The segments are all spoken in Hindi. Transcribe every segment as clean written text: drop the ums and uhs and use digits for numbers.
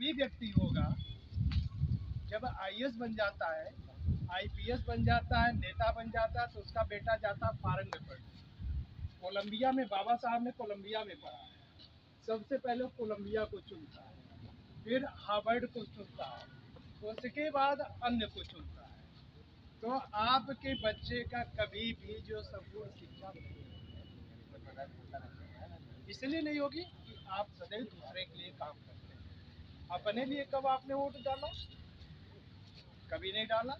भी व्यक्ति होगा जब आईएएस बन जाता है, आईपीएस बन जाता है, नेता बन जाता है, तो उसका बेटा जाता है फॉरेन में पढ़ने। कोलंबिया में बाबा साहब ने कोलंबिया में पढ़ा है। सबसे पहले कोलंबिया को चुनता है, फिर हार्वर्ड को चुनता है, उसके बाद अन्य को चुनता है। तो आपके बच्चे का कभी भी जो संपूर्ण शिक्षा इसलिए नहीं होगी कि आप सदैव दूसरे के लिए काम करते हैं। अपने लिए कब आपने वोट डाला? कभी नहीं डाला।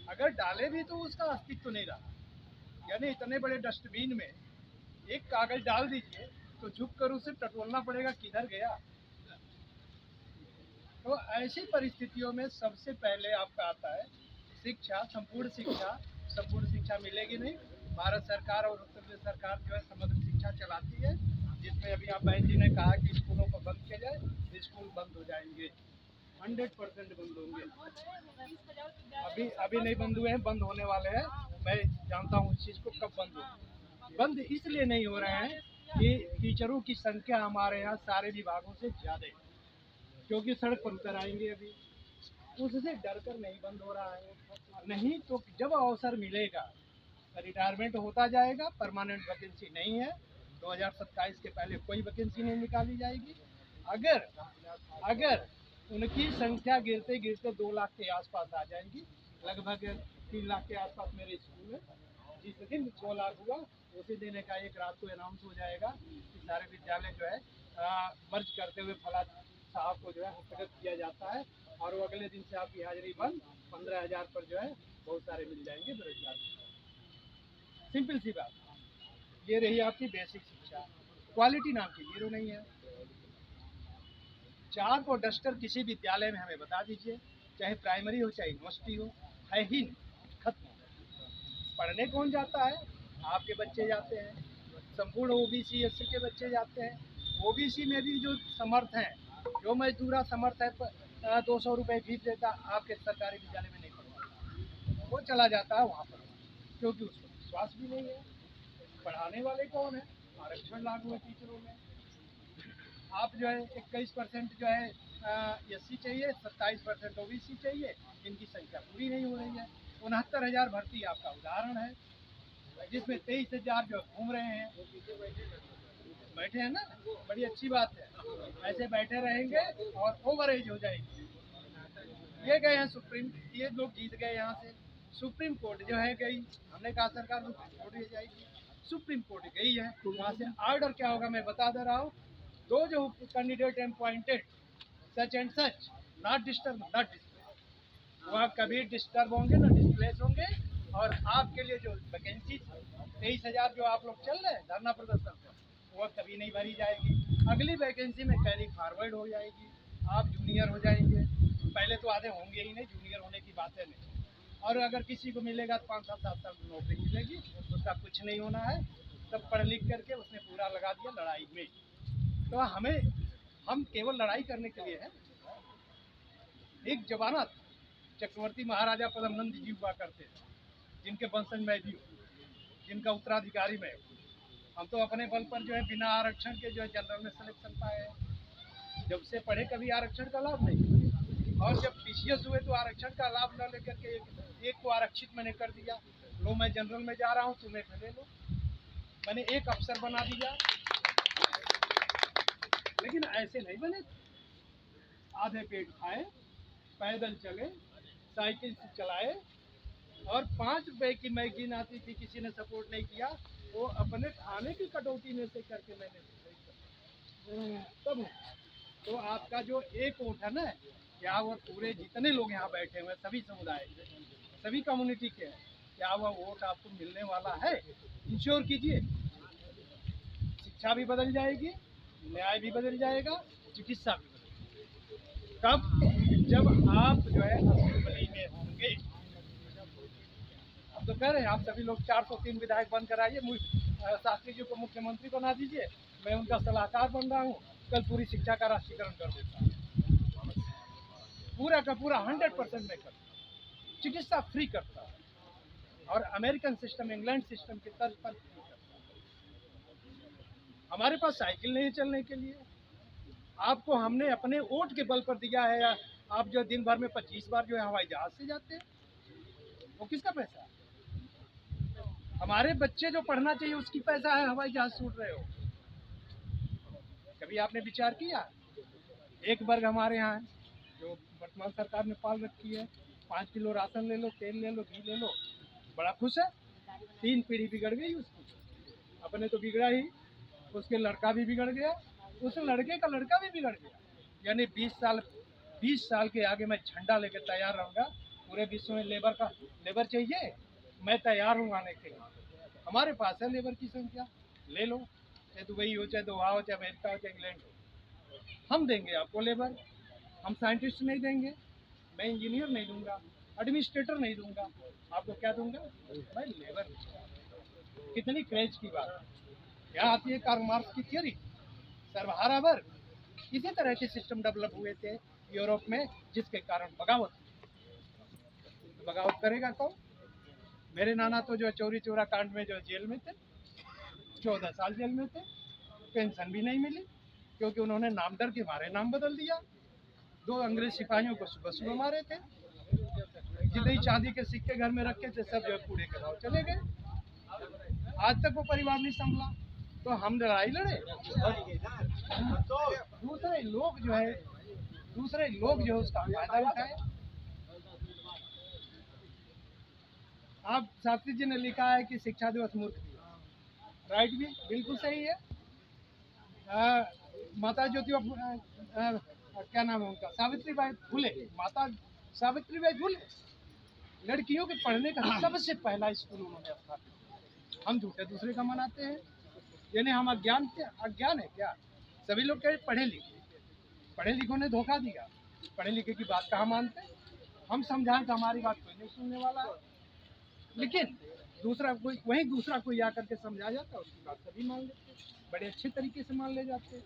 अगर डाले भी तो उसका अस्तित्व नहीं रहा। यानी इतने बड़े डस्टबिन में एक कागज डाल दीजिए तो झुक कर उसे टटोलना पड़ेगा, किधर गया। तो ऐसी परिस्थितियों में सबसे पहले आपका आता है शिक्षा, संपूर्ण शिक्षा। संपूर्ण शिक्षा मिलेगी नहीं। भारत सरकार और उत्तर प्रदेश सरकार जो है समग्र शिक्षा चलाती है, जिसमें अभी आप बहन जी ने कहा कि स्कूलों को बंद किया जाए। स्कूल बंद हो जाएंगे, 100% बंद होंगे। अभी नहीं बंद हुए हैं, बंद होने वाले हैं। मैं जानता हूँ इस चीज़ को कब बंद हो। बंद इसलिए नहीं हो रहे हैं कि टीचरों की संख्या हमारे यहाँ सारे विभागों से ज़्यादा है, क्योंकि सड़क पर उतर आएंगे। अभी उससे डर कर नहीं बंद हो रहा है। नहीं तो जब अवसर मिलेगा, रिटायरमेंट होता जाएगा, परमानेंट वैकेंसी नहीं है, 2027 के पहले कोई वैकेंसी नहीं निकाली जाएगी। अगर उनकी संख्या गिरते गिरते 2 लाख के आसपास आ जाएगी, लगभग 3 लाख के आसपास मेरे स्कूल में जिस दिन 2 लाख हुआ उसी दिन का एक रात को अनाउंस हो जाएगा कि सारे विद्यालय जो है मर्ज करते हुए फला साहब को जो है हस्तगत किया जाता है, और वो अगले दिन से आपकी हाजिरी बंद। 15,000 पर जो है बहुत सारे मिल जाएंगे बेरोजगार। सिंपल सी बात। ये रही आपकी बेसिक शिक्षा। क्वालिटी नाम की जीरो नहीं है। चाक और डस्टर किसी विद्यालय में हमें बता दीजिए, चाहे प्राइमरी हो चाहे यूनिवर्सिटी हो, है ही नहीं, खत्म। पढ़ने कौन जाता है? आपके बच्चे जाते हैं, संपूर्ण ओबीसी एससी के बच्चे जाते हैं। ओबीसी में भी जो समर्थ हैं, जो मजदूरा समर्थ है 200 रुपये फीस देता, आपके सरकारी विद्यालय में नहीं पढ़वाता, वो चला जाता है वहाँ पर, क्योंकि उसको विश्वास भी नहीं है। पढ़ाने वाले कौन है? आरक्षण लागू है टीचरों में। आप जो है 21% जो है एससी चाहिए, 27% ओबीसी चाहिए, इनकी संख्या पूरी नहीं हो रही है। 69,000 भर्ती आपका उदाहरण है, जिसमें 23,000 जो घूम रहे हैं, बैठे हैं ना, बड़ी अच्छी बात है। ऐसे बैठे रहेंगे और ओवर एज हो जाएगी। ये गए हैं सुप्रीम, ये लोग जीत गए यहाँ से। सुप्रीम कोर्ट जो है गई, हमने कहा सरकार सुप्रीम कोर्ट ले जाएगी, सुप्रीम कोर्ट गई है। वहाँ से आर्डर क्या होगा मैं बता दे रहा हूँ। दो जो candidate appointed such and such, not disturb not displace, वहाँ कभी डिस्टर्ब होंगे ना डिस्प्लेस होंगे। और आपके लिए जो वैकेंसी 23,000 जो आप लोग चल रहे हैं धरना प्रदर्शन पर, वह कभी नहीं भरी जाएगी। अगली वैकेंसी में कैरी फॉरवर्ड हो जाएगी, आप जूनियर हो जाएंगे। पहले तो आधे होंगे ही नहीं, जूनियर होने की बातें नहीं। और अगर किसी को मिलेगा तो 5 साल 7 साल नौकरी मिलेगी, उसका कुछ नहीं होना है। सब पढ़ लिख करके उसने पूरा लगा दिया लड़ाई में। तो हम केवल लड़ाई करने के लिए हैं। एक जमाना चक्रवर्ती महाराजा पद्मनंद जी हुआ करते थे, जिनके वंशज में भी हूँ, जिनका उत्तराधिकारी में हूँ। हम तो अपने बल पर जो है बिना आरक्षण के जो है जनरल में सिलेक्शन पाए हैं। जब से पढ़े कभी आरक्षण का लाभ नहीं, और जब पीसीएस हुए तो आरक्षण का लाभ न लेकर के एक को आरक्षित मैंने कर दिया। लो मैं जनरल में जा रहा हूँ, तुम्हें ले लो। मैंने एक अफसर बना दिया। लेकिन ऐसे नहीं बने। आधे पेट खाए, पैदल चले, साइकिल से चलाए, और 5 रुपए की मैगजीन आती थी, किसी ने सपोर्ट नहीं किया, वो अपने खाने की कटौती में से करके मैंने तब। तो आपका जो एक वोट है ना, क्या वो पूरे जितने लोग यहाँ बैठे हुए सभी समुदाय सभी कम्युनिटी के हैं, क्या वह वोट आपको मिलने वाला है? इंश्योर कीजिए। शिक्षा भी बदल जाएगी, न्याय भी बदल जाएगा, चिकित्सा भी बदल जाएगी। कब? जब आप जो है असेंबली में होंगे। हम तो कह रहे हैं आप सभी लोग 403 विधायक बनकर आइए, शास्त्री जी को मुख्यमंत्री बना दीजिए, मैं उनका सलाहकार बन रहा हूँ। कल पूरी शिक्षा का राष्ट्रीयकरण कर देता हूँ, पूरा का पूरा 100% में करता। चिकित्सा फ्री करता है, और अमेरिकन सिस्टम, इंग्लैंड सिस्टम की तर्ज पर फ्री करता है। हमारे पास साइकिल नहीं चलने के लिए, आपको हमने अपने वोट के बल पर दिया है, या आप जो दिन भर में 25 बार जो है हवाई जहाज से जाते हैं, वो किसका पैसा है? हमारे बच्चे जो पढ़ना चाहिए उसकी पैसा है, हवाई जहाज से उड़ रहे हो। कभी आपने विचार किया? एक वर्ग हमारे यहाँ है जो वर्तमान सरकार ने पाल रखी है, 5 किलो राशन ले लो, तेल ले लो, घी ले लो, बड़ा खुश है। 3 पीढ़ी बिगड़ गई उसकी, अपने तो बिगड़ा ही, उसके लड़का भी बिगड़ गया, उस लड़के का लड़का भी बिगड़ गया। यानी 20 साल के आगे मैं झंडा लेकर तैयार रहूँगा। पूरे विश्व में लेबर चाहिए, मैं तैयार हूँ आने के लिए। हमारे पास है लेबर की संख्या, ले लो, चाहे दुबई हो, चाहे दोहा हो, चाहे अमेरिका हो, चाहे इंग्लैंड हो, हम देंगे आपको लेबर। हम साइंटिस्ट नहीं देंगे, मैं इंजीनियर नहीं दूंगा, एडमिनिस्ट्रेटर नहीं दूंगा, आपको क्या दूंगा? मैं लेबर। कितनी क्रेज की बात है। यहाँ आती है कार्ल मार्क्स की थियरी, सर्वहारा वर्ग। इसी तरह के सिस्टम डेवलप हुए थे यूरोप में, जिसके कारण बगावत। बगावत करेगा कौन? मेरे नाना तो जो चोरी चोरा कांड में जो जेल में थे, 14 साल जेल में थे, पेंशन भी नहीं मिली, क्योंकि उन्होंने नाम डर के मारे नाम बदल दिया। 2 अंग्रेज सिपाहियों को सुबह सुबह मारे थे, जितनी चांदी के सिक्के घर में रखे थे सब जो कूड़े के भाव चले गए। आज तक वो परिवार नहीं संभला, तो हम लड़ाई लड़े। तो दूसरे लोग जो है उसका फायदा उठाए। आप शास्त्री जी ने लिखा है कि शिक्षा दिवस मूर्ख भी, राइट भी बिल्कुल सही है। माता ज्योतिबा क्या नाम है उनका, सावित्रीबाई फुले, माता सावित्रीबाई फुले लड़कियों के पढ़ने का सबसे पहला स्कूल उन्होंने स्थापित। हम झूठे दूसरे का मनाते हैं, यानी हम अज्ञान है क्या? सभी लोग कहे पढ़े लिखों ने धोखा दिया, पढ़े लिखे की बात कहाँ मानते? हम समझाएं तो हमारी बात कोई नहीं सुनने वाला है, लेकिन दूसरा कोई आकर के समझा जाता है, उसकी बात सभी मान लेते, बड़े अच्छे तरीके से मान ले जाते।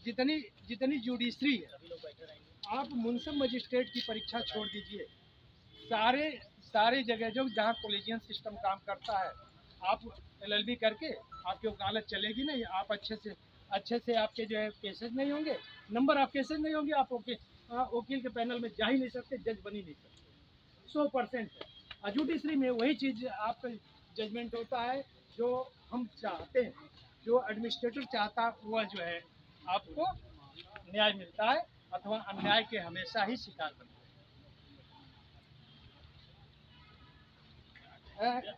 जितनी जुडिशरी है, आप मुंसिफ मजिस्ट्रेट की परीक्षा छोड़ दीजिए, सारे जगह जो जहाँ कॉलेजियन सिस्टम काम करता है, आप LLB करके आपकी वकालत चलेगी नहीं। आप अच्छे से आपके जो है केसेस नहीं होंगे, नंबर ऑफ केसेस नहीं होंगे, आप वकील के पैनल में जा ही नहीं सकते, जज बन ही नहीं सकते। 100% है। जुडिशरी में वही चीज़ आपका जजमेंट होता है जो हम चाहते हैं, जो एडमिनिस्ट्रेटर चाहता है, वह जो है आपको न्याय मिलता है, अथवा अन्याय के हमेशा ही शिकार बनते हैं।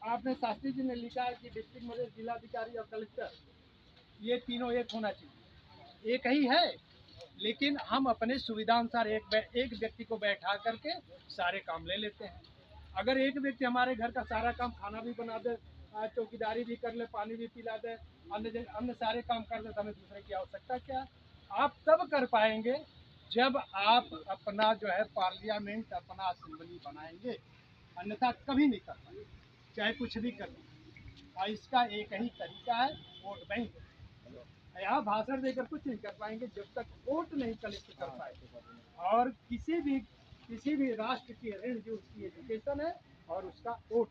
आपने शास्त्री जी ने लिखा है कि डिस्ट्रिक्ट मजिस्ट्रेट, जिलाधिकारी और कलेक्टर, ये तीनों एक होना चाहिए। एक ही है, लेकिन हम अपने सुविधा अनुसार एक व्यक्ति को बैठा करके सारे काम ले लेते हैं। अगर एक व्यक्ति हमारे घर का सारा काम, खाना भी बना दे, चौकीदारी भी कर ले, पानी भी पिला दे, अन्य सारे काम कर दे, तो हमें दूसरे की आवश्यकता क्या? आप तब कर पाएंगे जब आप अपना जो है पार्लियामेंट, अपना असेंबली बनाएंगे, अन्यथा कभी नहीं कर पाएंगे, चाहे कुछ भी कर लीजिए। और इसका एक ही तरीका है, वोट बैंक। यहाँ भाषण देकर कुछ नहीं कर पाएंगे जब तक वोट नहीं कलेक्ट कर पाएंगे। और किसी भी राष्ट्र की ऋण जो उसकी एजुकेशन है और उसका वोट।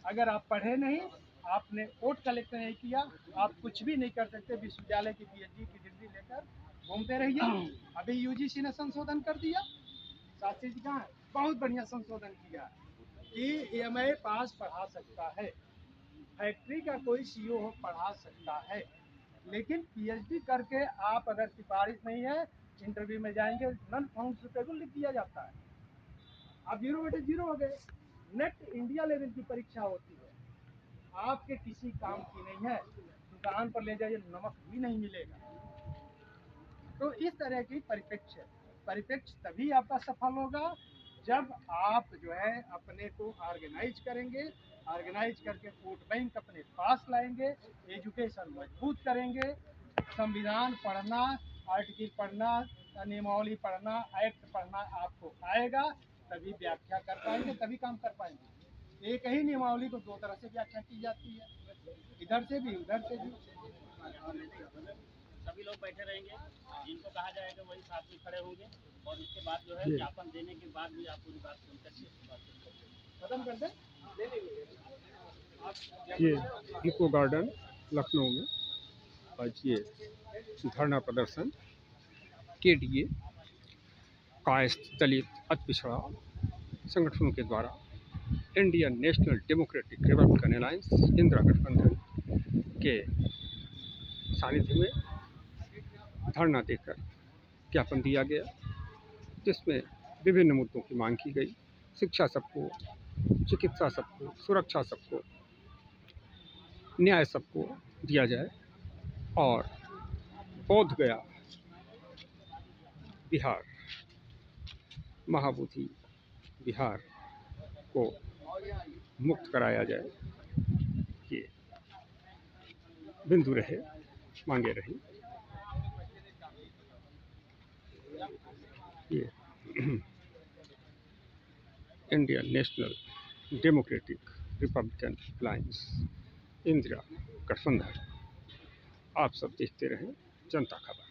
अगर आप पढ़े नहीं, आपने वोट कलेक्ट नहीं किया, आप कुछ भी नहीं कर सकते। विश्वविद्यालय की PhD की डिग्री लेकर घूमते रहिए। अभी UGC ने संशोधन कर दिया, शास्त्री जी कहाँ है, बहुत बढ़िया संशोधन किया कि MA पास पढ़ा सकता है, फैक्ट्री का कोई CEO हो पढ़ा सकता है, लेकिन PhD करके आप अगर सिफारिश नहीं है, इंटरव्यू में जाएंगे, नॉन फाउंड सुटेबल लिख दिया जाता है, आप 0 बटे 0 हो गए। नेक्स्ट इंडिया लेवल की परीक्षा होती है, आपके किसी काम की नहीं है, दुकान पर ले जाइए नमक भी नहीं मिलेगा। तो इस तरह की परिप्रेक्ष्य तभी आपका सफल होगा जब आप जो है अपने को ऑर्गेनाइज करेंगे, ऑर्गेनाइज करके वोट बैंक अपने पास लाएंगे, एजुकेशन मजबूत करेंगे, संविधान पढ़ना, आर्टिकल पढ़ना, नियमावली पढ़ना, एक्ट पढ़ना आपको आएगा, तभी व्याख्या कर पाएंगे, तभी काम कर पाएंगे। एक ही नियमावली को 2 तरह से व्याख्या की जाती है, इधर से भी उधर से भी। सभी लोग बैठे रहेंगे, जिनको कहा जाएगा वही साथ में खड़े होंगे, और इसके बाद जो है ज्ञापन देने के बाद भी आप पूरी बात सुन करके खत्म कर दें। ये इको गार्डन लखनऊ में आज ये धरना प्रदर्शन KDA कायस्थ दलित अति पिछड़ा संगठनों के द्वारा Indian national democratic Republican alliance Indira गठबंधन के सानिध्य में धरना देकर ज्ञापन दिया गया, जिसमें विभिन्न मुद्दों की मांग की गई। शिक्षा सबको, चिकित्सा सबको, सुरक्षा सबको, न्याय सबको दिया जाए और बोध गया बिहार, महाबोधि बिहार को मुक्त कराया जाए, ये बिंदु रहे, मांगे रही। ये Indian national democratic Republican alliance Indira गठबंधन। आप सब देखते रहें जनता खबर।